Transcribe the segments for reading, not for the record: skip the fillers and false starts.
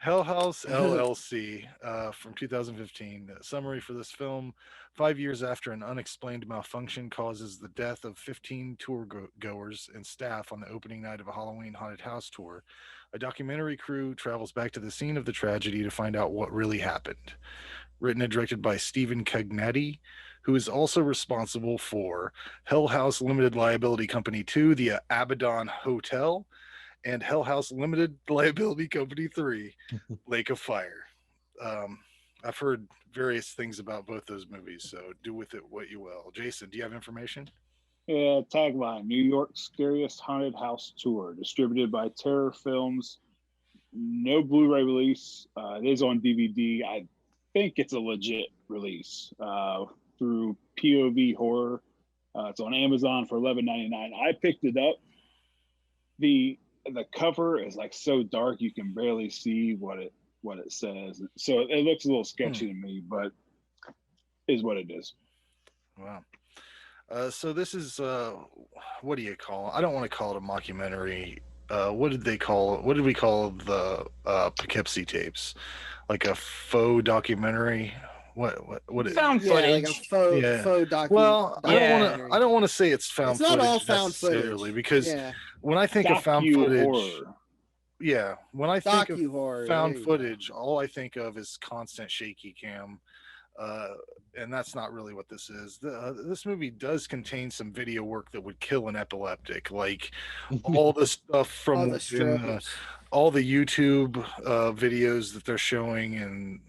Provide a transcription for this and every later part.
House LLC from 2015. Summary for this film: 5 years after an unexplained malfunction causes the death of 15 goers and staff on the opening night of a Halloween haunted house tour, a documentary crew travels back to the scene of the tragedy to find out what really happened. Written and directed by Stephen Cognetti, who is also responsible for Hell House Limited Liability Company 2, the Abaddon Hotel, and Hell House Limited Liability Company 3, Lake of Fire. Um, I've heard various things about both those movies, so do with it what you will. Jason, do you have information? Yeah, tagline: New York's scariest haunted house tour, distributed by Terror Films. No Blu-ray release. It is on DVD. I think it's a legit release through POV Horror. It's on Amazon for $11.99. I picked it up. The cover is like so dark you can barely see what it says. So it looks a little sketchy to me, but is what it is. Wow. So this is what do you call? I don't want to call it a mockumentary. What did they call? What did we call the Poughkeepsie tapes? Like a faux documentary? What is? Found Yeah, like a footage. faux Well, documentary. I don't want to say it's found It's not footage all found necessarily footage. because Yeah, when I think of found footage, Horror. yeah, when I think of docu-horror. found There you footage, all I think of is constant shaky cam. Uh, and that's not really what this is. This movie does contain some video work that would kill an epileptic, like all the stuff go. from All the within strips. all the YouTube videos that they're showing, and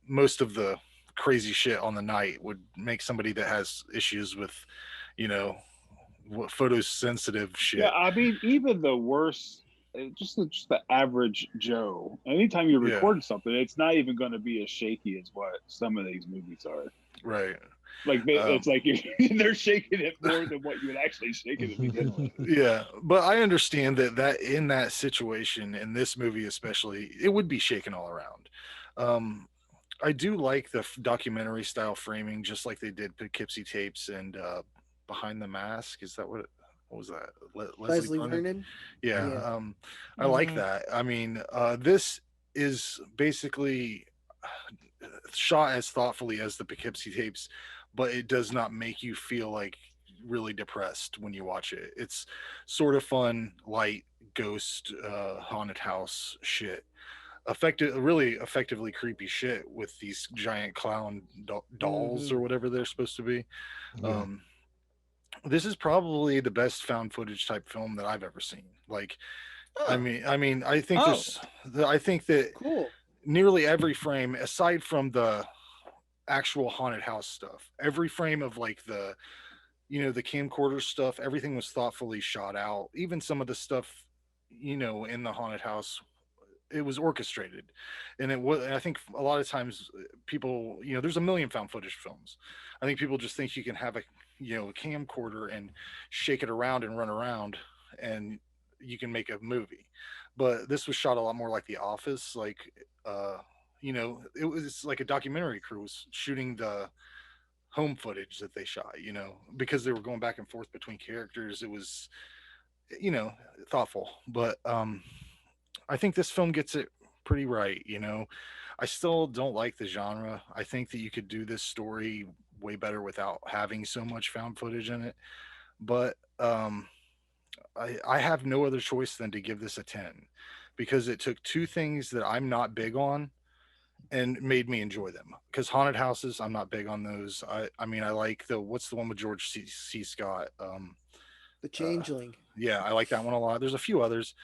most of the crazy shit on the night would make somebody that has issues with, you know, photosensitive Yeah, shit. I mean, even the worst, just the average Joe. Anytime you're Yeah, recording something, it's not even going to be as shaky as what some of these movies are. right. Like Um, it's like they're shaking it more than what you would actually shake it to begin with. yeah, but I understand that in that situation, in this movie especially, it would be shaken all around. Um, I do like the documentary style framing, just like they did Poughkeepsie tapes and Behind the Mask. Is that what was that? Leslie Leslie Vernon? Vernon. Yeah, Yeah. I like that. I mean, this is basically shot as thoughtfully as the Poughkeepsie tapes, but it does not make you feel like really depressed when you watch it. It's sort of fun, light, ghost, haunted house shit. Really effectively creepy shit with these giant clown dolls Mm-hmm. or whatever they're supposed to be. Yeah. Um, this is probably the best found footage type film that I've ever seen. Like, Oh, I think Oh, I think that cool. nearly every frame, aside from the actual haunted house stuff, every frame of like the camcorder stuff, everything was thoughtfully shot out. Even some of the stuff, in the haunted house, it was orchestrated, and it was. I think a lot of times people, there's a million found footage films. I think people just think you can have a camcorder and shake it around and run around, and you can make a movie. But this was shot a lot more like The Office, like it was like a documentary crew was shooting the home footage that they shot, because they were going back and forth between characters. It was, you know, thoughtful, but I think this film gets it pretty right. I still don't like the genre. I think that you could do this story way better without having so much found footage in it. But I have no other choice than to give this a 10 because it took two things that I'm not big on and made me enjoy them. Because haunted houses, I'm not big on those. I mean, I like what's the one with George C. Scott? The Uh, Changeling. yeah, I like that one a lot. There's a few others,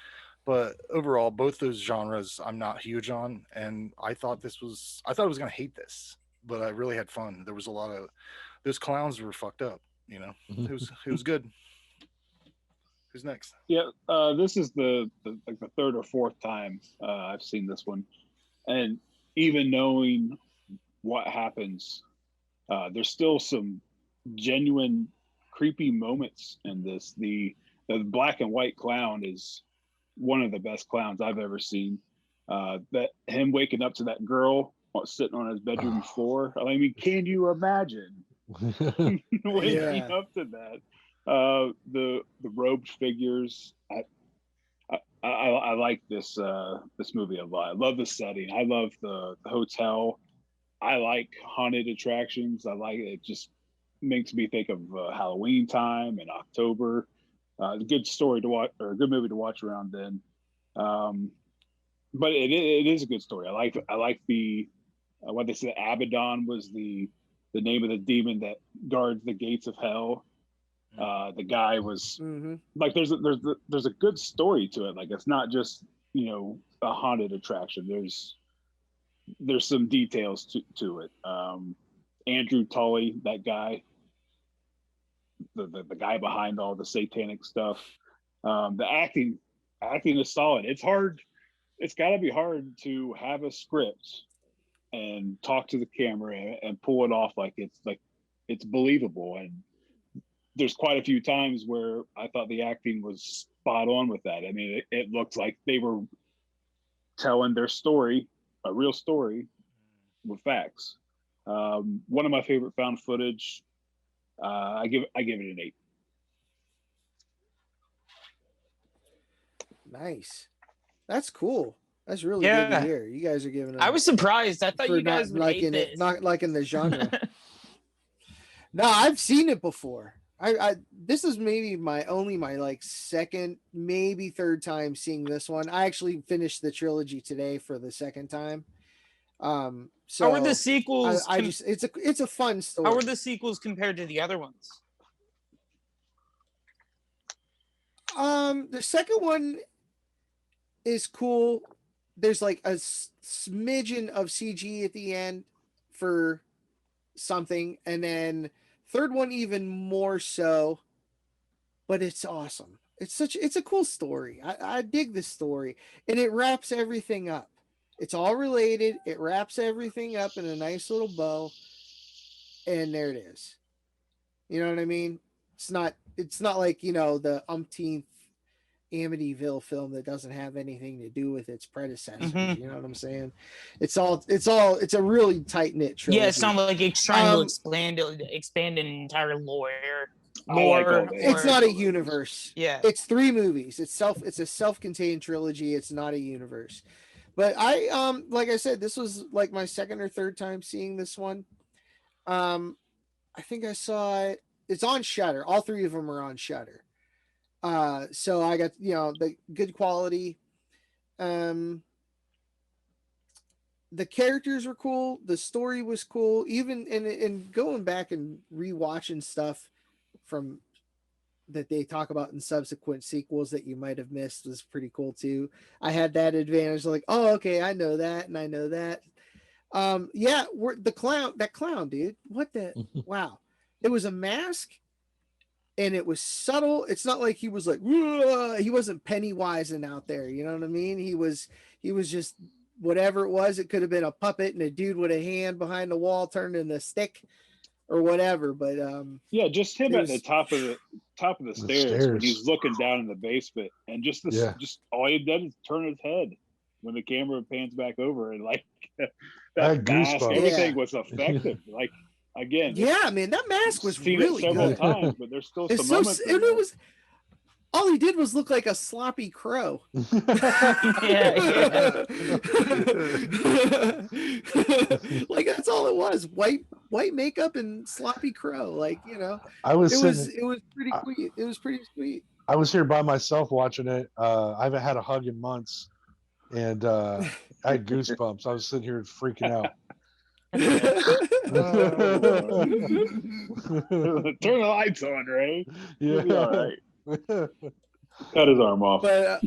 but overall, both those genres I'm not huge on. And I thought I was gonna hate this, but I really had fun. There was a lot of those clowns were fucked up. It was good. Who's next? yeah. This is the third or fourth time I've seen this one, and even knowing what happens, there's still some genuine creepy moments in this. The black and white clown is one of the best clowns I've ever seen. That him waking up to that girl sitting on his bedroom floor. I mean, can you imagine waking Yeah. up to that? The robed figures. I like this movie a lot. I love the setting. I love the hotel. I like haunted attractions. I like it. Just makes me think of Halloween time and October. A good story to watch, or a good movie to watch around then. Um, but it is a good story. I like the what they said. Abaddon was the name of the demon that guards the gates of hell. The guy was like there's a good story to it. Like it's not just a haunted attraction. There's some details to it. Andrew Tully, that guy, the guy behind all the satanic stuff. The acting is solid. It's hard. It's got to be hard to have a script and talk to the camera and pull it off like it's believable. And there's quite a few times where I thought the acting was spot on with that. I mean, it looked like they were telling their story, a real story, with facts. One of my favorite found footage. I give it an 8. Nice. That's cool. That's really good to hear. You guys are giving it. I was surprised. I thought you guys would hate this. Not like in the genre. No, I've seen it before. This is maybe my like second, maybe third time seeing this one. I actually finished the trilogy today for the second time. So how are the sequels? It's a fun story. How are the sequels compared to the other ones? The second one is cool. There's like a smidgen of CG at the end for something, and then third one even more so. But it's awesome. It's a cool story. I dig this story, and it wraps everything up. It's all related. It wraps everything up in a nice little bow, and there it is. You know what I mean? It's not like, the umpteenth Amityville film that doesn't have anything to do with its predecessors. You know what I'm saying? It's a really tight knit trilogy. Yeah, it's not like it's trying to expand an entire lore. It's not a universe. Yeah, it's 3 movies. It's a self-contained trilogy. It's not a universe. But I like I said, this was like my second or third time seeing this one. I think I saw it. It's on Shudder. All 3 of them are on Shudder. So I got the good quality. The characters were cool. The story was cool. Even in going back and rewatching stuff from that they talk about in subsequent sequels that you might have missed was pretty cool too. I had that advantage, like, oh, okay, I know that, and I know that. That clown, dude. What the wow. It was a mask, and it was subtle. It's not like he was like, he wasn't Pennywising out there. You know what I mean? He was just whatever it was. It could have been a puppet and a dude with a hand behind the wall turned into a stick or whatever. But just him at the top of the stairs when he's looking down in the basement, and just all he did is turn his head when the camera pans back over, and like that mask, everything was effective. Like, again, man, that mask was really several good. times, but there's still some moments. And it was all he did was look like a sloppy crow. yeah. Like that's all it was. White makeup and sloppy crow. Like, it was pretty sweet. It was pretty sweet. I was here by myself watching it. I haven't had a hug in months, and I had goosebumps. I was sitting here freaking out. Turn the lights on, Ray. You'll be all right. Cut his arm off. But,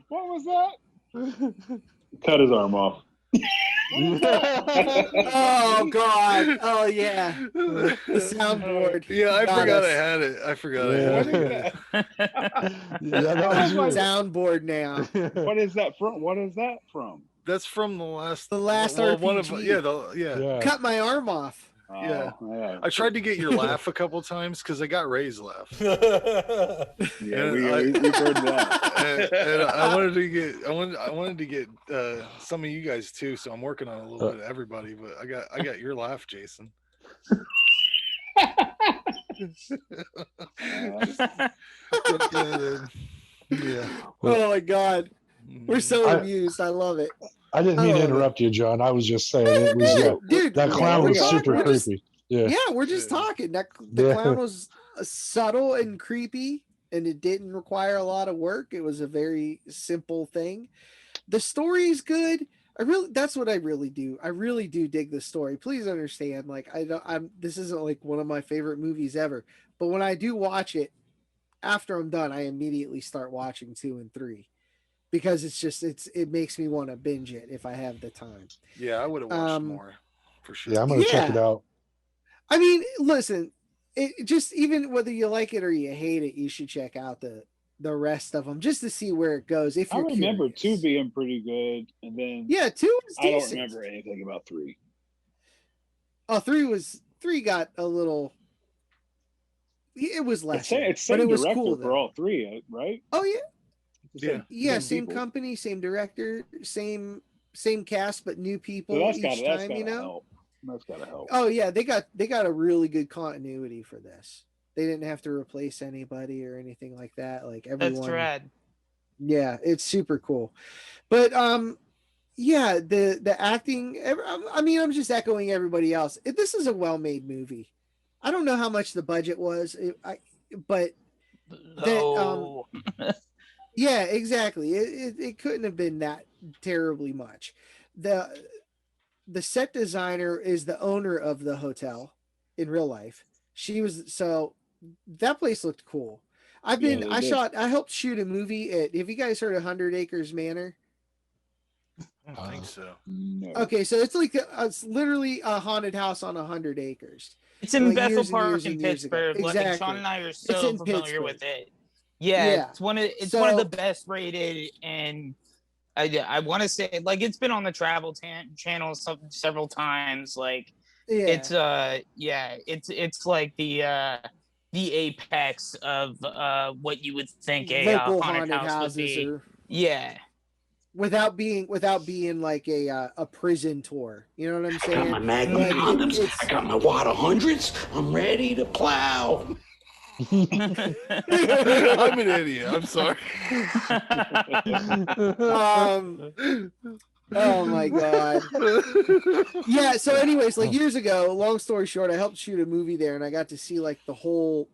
what was that? Cut his arm off. Oh God! Oh yeah, the soundboard. Yeah, I forgot I had it. I forgot I had it. That was soundboard now. What is that from? That's from the last RPG. One of Cut my arm off. Yeah. I tried to get your laugh a couple times because I got Ray's laugh. We heard that. And I wanted to get some of you guys too, so I'm working on a little bit of everybody. But I got your laugh, Jason. Yeah. Oh my god, we're so I- amused. I love it. I didn't I mean to love it. interrupt you, John. I was just saying No, it was no, dude. that Yeah, clown we're was talking. super We're just- creepy. Yeah. Yeah, we're just talking. The Yeah. clown was subtle and creepy, and it didn't require a lot of work. It was a very simple thing. The story's good. That's what I really do. I really do dig the story. Please understand, like this isn't like one of my favorite movies ever, but when I do watch it, after I'm done, I immediately start watching 2 and 3 because it makes me want to binge it if I have the time. Yeah, I would have watched more for sure. Yeah, I'm gonna check it out. I mean, listen, it just even whether you like it or you hate it, you should check out the rest of them just to see where it goes. If I you're remember curious. 2 being pretty good, and then 2 was I don't decent. remember anything about 3. Oh, 3 got a little. It was less, It's but same it was director cool for though. all 3, right? Oh yeah, same people? company, same director, same cast, but new people So each time. You know. help. That's gotta help. Oh yeah, they got a really good continuity for this. They didn't have to replace anybody or anything like that. Like everyone. That's rad. Yeah, it's super cool. But yeah, the acting. I mean, I'm just echoing everybody else. This is a well-made movie. I don't know how much the budget was, but Oh. yeah, exactly. It couldn't have been that terribly much. The set designer is the owner of the hotel in real life. She was that place looked cool. I helped shoot a movie at. Have you guys heard of 100 Acres Manor? I don't think so. No. Okay, so it's like it's literally a haunted house on 100 acres. It's in Like Bethel years and Park years in and years ago. Pittsburgh. Like, Exactly. Sean and I are It's so in familiar Pittsburgh. with it. Yeah, Yeah. it's one of the So- best rated, and I want to say, like, it's been on the Travel Channel several times. Like, Yeah. it's like the apex of what you would think a local haunted house would be. Yeah. Without being like a prison tour. You know what I'm I got saying? my Magnum Like, condoms. I got my Water hundreds. I'm ready to plow. I'm an idiot. I'm sorry. Oh my god. Yeah, so anyways, like years ago, long story short, I helped shoot a movie there and I got to see like the whole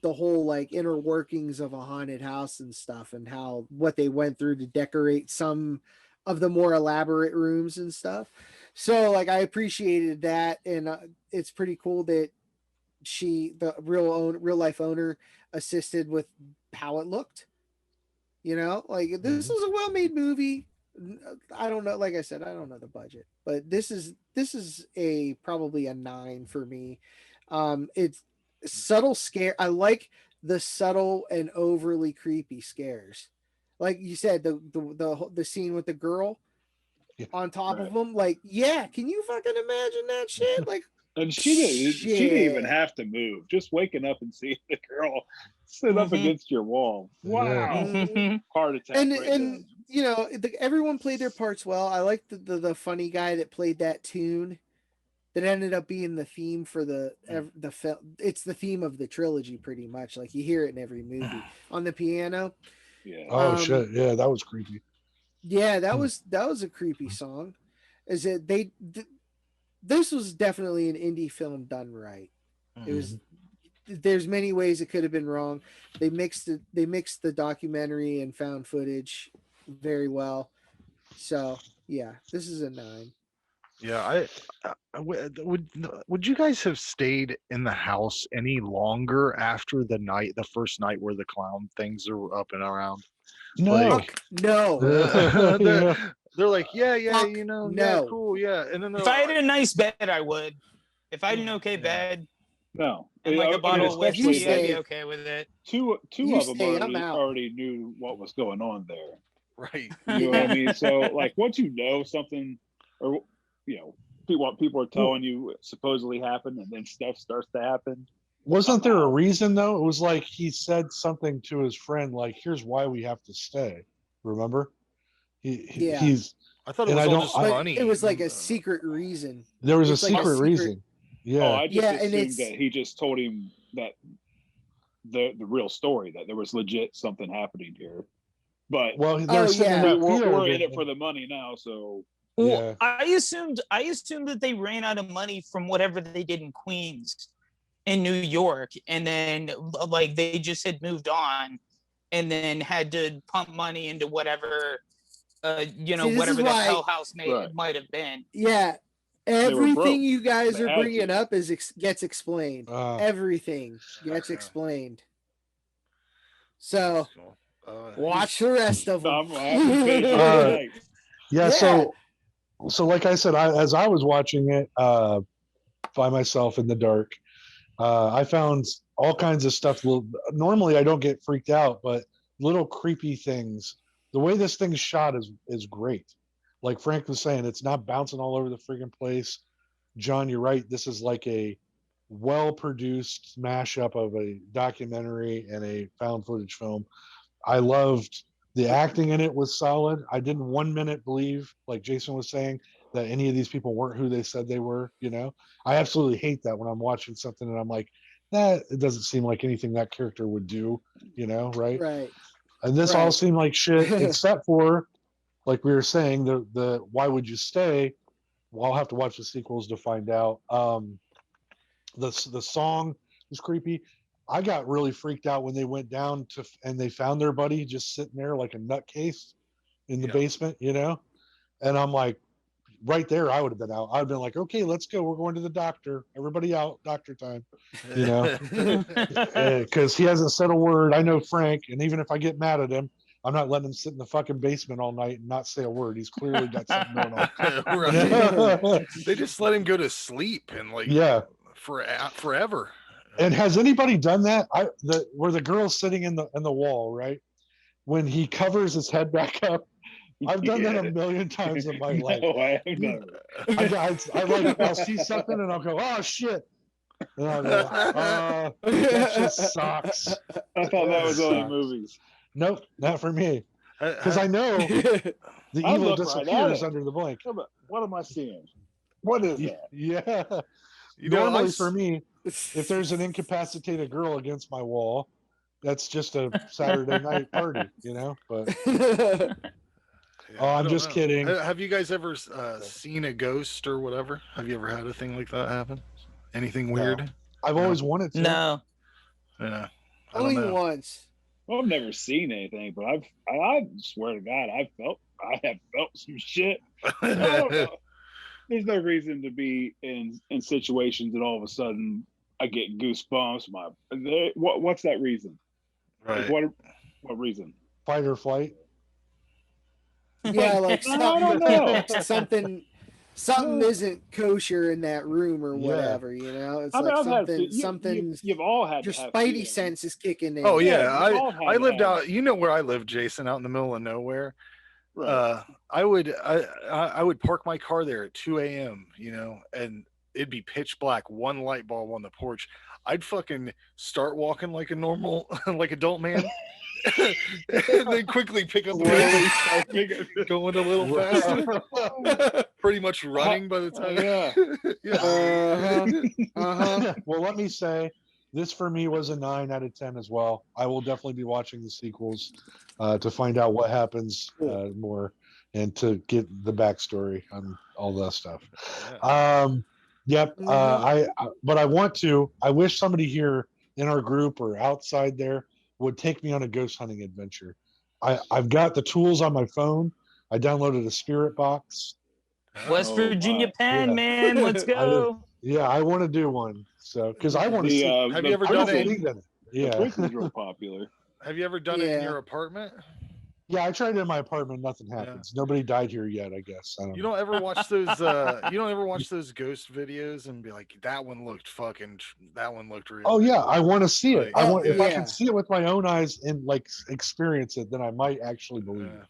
like inner workings of a haunted house and stuff and what they went through to decorate some of the more elaborate rooms and stuff. So like I appreciated that, and it's pretty cool that the real life owner assisted with how it looked. You know, like this was a well-made movie. I don't know, like I said, I don't know the budget, but this is probably a 9 for me. It's subtle scare. I like the subtle and overly creepy scares. Like you said, the scene with the girl on top of him. Like, yeah, can you fucking imagine that shit? Like, And she didn't even have to move. Just waking up and seeing the girl sit up against your wall. Wow. Mhm. Heart attack. and you know, everyone played their parts well. I like the funny guy that played that tune that ended up being the theme for the film. It's the theme of the trilogy pretty much. Like you hear it in every movie on the piano. Yeah. Oh shit! Yeah, that was creepy. Yeah, that was a creepy song. Is it this was definitely an indie film done right. It was. There's many ways it could have been wrong. They mixed the documentary and found footage very well. So yeah, this is a 9. Yeah, would you guys have stayed in the house any longer after the first night where the clown things are up and around? No. Like, No. they're like, yeah, Fuck you know, no. yeah, cool, yeah. And then If I had a nice bed, I would. If I had an okay bed No. and like a bottle of especially whiskey, I'd be that okay with it. two You of them stay, I'm out. already knew what was going on there. right. You know what I mean? So like once you know something, or you know, what people are telling you supposedly happened, and then stuff starts to happen. Wasn't there a reason though? It was like he said something to his friend, like, "Here's why we have to stay." Remember? Yeah. He's. I thought it And was I all don't- just I- funny. It was like a secret reason. There was a It's like a secret secret- reason. Oh, Yeah. I just Yeah, and assumed it's- that he just told him that the real story, that there was legit something happening here. But Well, they're sitting in yeah. that we're field. in it for the money now, so Well, Yeah. I assumed that they ran out of money from whatever they did in Queens in New York, and then like they just had moved on and then had to pump money into whatever whatever that Hell House might have been. Yeah. They were broke. Everything you guys They are had bringing to. up gets explained. Everything gets explained. So watch the rest of them. Yeah. So like I said, as I was watching it by myself in the dark, I found all kinds of stuff. Normally I don't get freaked out, but little creepy things. The way this thing's shot is great. Like Frank was saying, it's not bouncing all over the friggin' place. John, you're right. This is like a well-produced mashup of a documentary and a found footage film. I loved the acting in it was solid. I didn't 1 minute believe, like Jason was saying, that any of these people weren't who they said they were. I absolutely hate that when I'm watching something and I'm like, it doesn't seem like anything that character would do, right? Right. And this all seemed like shit, except for, like we were saying, the why would you stay? Well, I'll have to watch the sequels to find out. The song was creepy. I got really freaked out when they went down and they found their buddy just sitting there like a nutcase in the basement, and I'm like, right there, I would have been out. I'd have been like, okay, let's go. We're going to the doctor. Everybody out, doctor time, because he hasn't said a word. I know Frank, and even if I get mad at him, I'm not letting him sit in the fucking basement all night and not say a word. He's clearly got something going on. Right. They just let him go to sleep and forever. And has anybody done that? Where the girl's sitting in the wall, right? When he covers his head back up. I've done that a million times in my life. I have never. I'll see something and I'll go, oh shit. And I'll go, that just sucks. I thought that was only movies. Nope, not for me. Because I know the evil disappears under the blank. What am I seeing? What is that? Yeah. Normally for me, if there's an incapacitated girl against my wall, that's just a Saturday night party, but I'm just kidding. Have you guys ever seen a ghost or whatever? Have you ever had a thing like that happen? Anything weird? No. I've always wanted to. No. Yeah. Only once. Well, I've never seen anything, but I swear to God, I have felt some shit. I don't know. There's no reason to be in situations that all of a sudden I get goosebumps. What's that reason? Right. Like what reason? Fight or flight. Yeah, like I don't know. something isn't kosher in that room or whatever. It's something. You've all had your to have spidey feelings. sense is kicking in. Oh yeah, I lived out. You know where I lived, Jason, out in the middle of nowhere. Right. I would park my car there at 2 a.m. And it'd be pitch black, one light bulb on the porch. I'd fucking start walking like a normal, like adult man, and then quickly pick up the pace, going a little faster, pretty much running by the time. Well, let me say, this for me was a 9 out of 10 as well. I will definitely be watching the sequels to find out what happens more and to get the backstory on all that stuff. Yep. But I wish somebody here in our group or outside there would take me on a ghost hunting adventure. I've got the tools on my phone. I downloaded a spirit box. West Virginia Penn, man. Let's go. I want to do one. So, because I want to see. Have you ever done it? Yeah. The Twins is real popular. Have you ever done it in your apartment? Yeah, I tried it in my apartment. Nothing happens. Nobody died here yet, I guess. You don't ever watch those. You don't ever watch those ghost videos and be like, that one looked real. Oh yeah, I want to see it. If I can see it with my own eyes and like experience it, then I might actually believe it.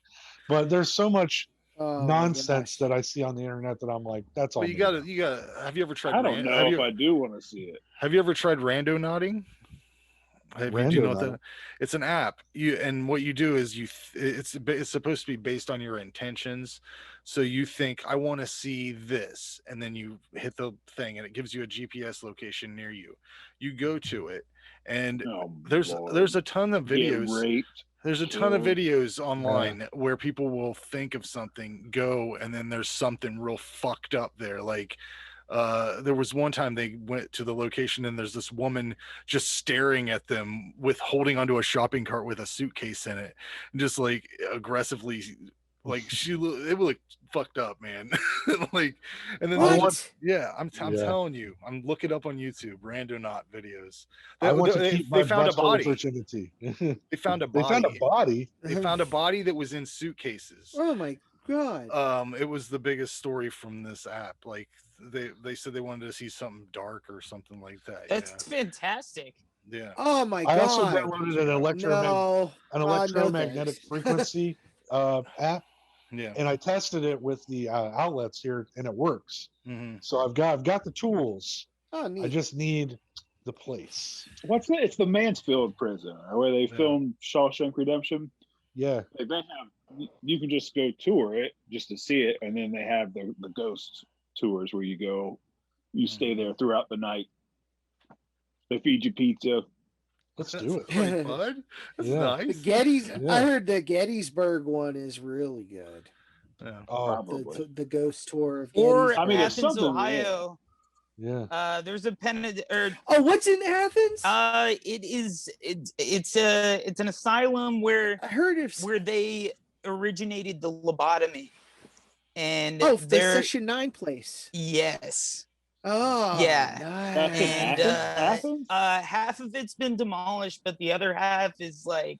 But there's so much nonsense that I see on the internet that I'm like, that's all. But you gotta. Have you ever tried? I don't know if I do want to see it. Have you ever tried rando nodding? It's an app. And what you do is it's supposed to be based on your intentions. So you think, I want to see this, and then you hit the thing and it gives you a GPS location near you. You go to it And Oh, there's Lord. a ton of Get videos. raped. There's a ton of killed. videos online where people will think of something, go, and then there's something real fucked up there. Like, there was one time they went to the location and there's this woman just staring at them with holding onto a shopping cart with a suitcase in it, and just like aggressively, like it looked fucked up, man. Like, and then What? yeah, I'm Yeah. telling you, I'm looking up on YouTube, rando not videos. I want to They, keep my found a butthole body. virginity. They found a They found a body. body. They found a body that was in suitcases. Oh my god. It was the biggest story from this app. Like, they said they wanted to see something dark or something like that. That's fantastic. Yeah. Oh my I also god. downloaded an No. electromagnetic thanks. frequency app, Yeah. and I tested it with the outlets here, and it works. Mhm. So I've got the tools. Oh, I neat. just need the place. What's that? It's the Mansfield prison where they filmed Shawshank Redemption. Yeah. Like, they have, you can just go tour it just to see it, and then they have the ghost tours where you go, you stay there throughout the night. They feed you pizza. Let's That's do it. pretty fun. That's Yeah. The nice. Gettys. Yeah. I heard the Gettysburg one is really good. Yeah. Oh, Probably. The ghost tour of Or Gettysburg. I mean, it's Athens, something Ohio. yeah. There's a or Oh, what's in Athens? it's an asylum where I heard of they originated the lobotomy, and the they're Session 9 place. yes, Oh, Yeah. That's in nice. and Athens? half of it's been demolished, but the other half is like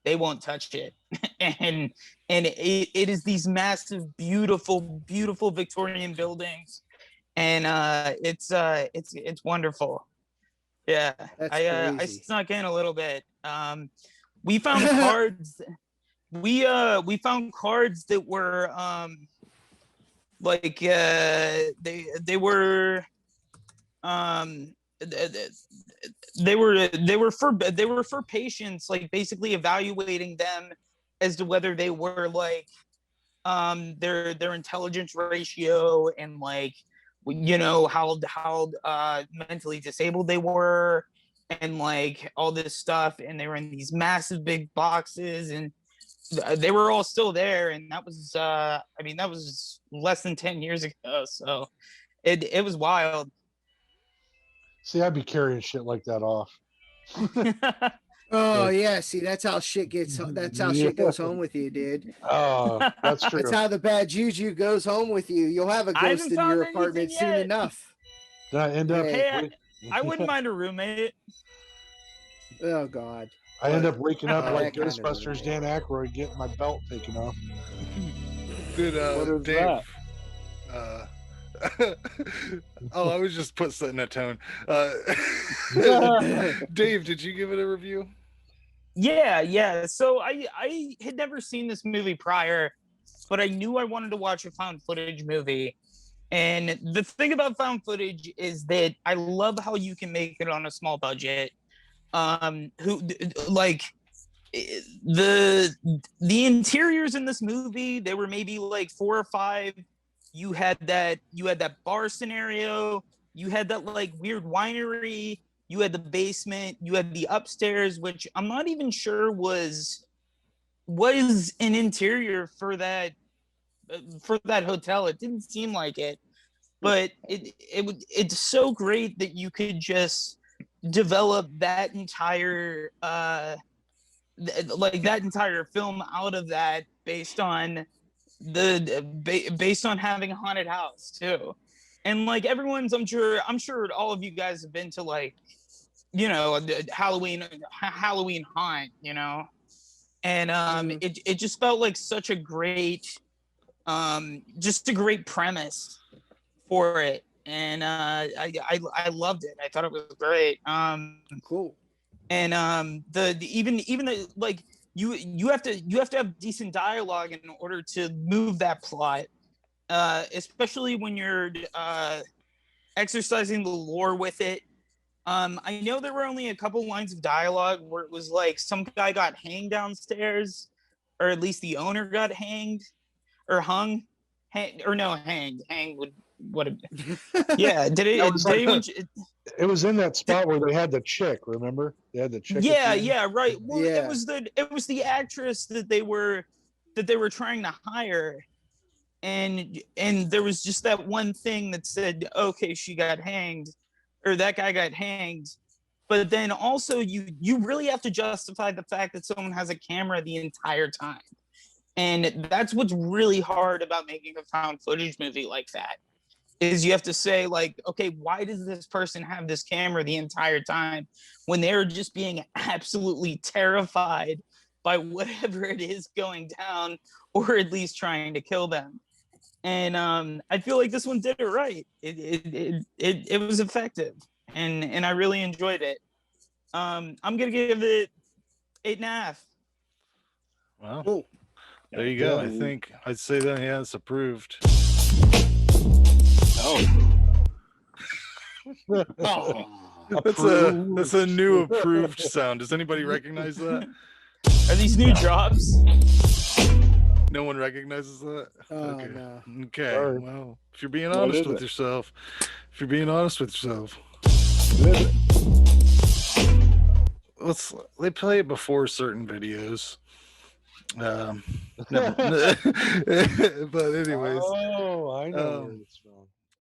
they won't touch it, and it is these massive, beautiful Victorian buildings, and it's wonderful. Yeah, That's I crazy. snuck in a little bit. We found cards. We found cards that were like they were they were for patients, like basically evaluating them as to whether they were like their intelligence ratio and like how mentally disabled they were and like all this stuff, and they were in these massive big boxes, and they were all still there, and that was that was less than 10 years ago, so it was wild. See, I'd be carrying shit like that off. Oh yeah, see that's how shit gets. That's how shit goes home with you, dude. Oh, that's true. That's how the bad juju goes home with you. You'll have a I ghost haven't in found your anything apartment soon yet. enough. Did I end up? Hey. I wouldn't mind a roommate. Oh god. I end up waking up Oh, like that kind of Ghostbusters Dan Aykroyd getting my belt taken off. Did What is Dave? Oh, I was just setting a tone. Dave, did you give it a review? Yeah. So I had never seen this movie prior, but I knew I wanted to watch a found footage movie. And the thing about found footage is that I love how you can make it on a small budget. The interiors in this movie, they were maybe like 4 or 5. You had that bar scenario, you had that like weird winery, you had the basement, you had the upstairs, which I'm not even sure was an interior for that hotel. It didn't seem like it, but it's so great that you could just develop that entire that entire film out of that based on having a haunted house too. And like everyone's, I'm sure all of you guys have been to like Halloween haunt, and it just felt like such a great just a great premise for it, and I loved it. I thought it was great. Cool. And even the like you have to have decent dialogue in order to move that plot, especially when you're exercising the lore with it. I know there were only a couple lines of dialogue where it was like some guy got hanged downstairs, or at least the owner got hanged or hung, hanged. Hanged would what? Yeah, did it? That was Did like- anyone, It was in that spot where they had the chick. Remember? They had the chick. at the yeah, end. yeah, right. Well, Yeah. it was the actress that they were trying to hire, and there was just that one thing that said, okay, she got hanged, or that guy got hanged. But then also you really have to justify the fact that someone has a camera the entire time. And that's what's really hard about making a found footage movie like that, is you have to say, like, okay, why does this person have this camera the entire time when they're just being absolutely terrified by whatever it is going down, or at least trying to kill them? And I feel like this one did it right. It was effective, and I really enjoyed it. I'm gonna give it 8.5. Well, Oh, there you go. I Yeah. think I'd say that, yeah, it's approved. Oh, That's a new approved sound. Does anybody recognize that? Are these new drops? No one recognizes that? oh Okay. no. Okay. Sorry. Well, if you're being What honest is with it? yourself, they play it before certain videos. No, but anyways, Oh, I know where um, it's from.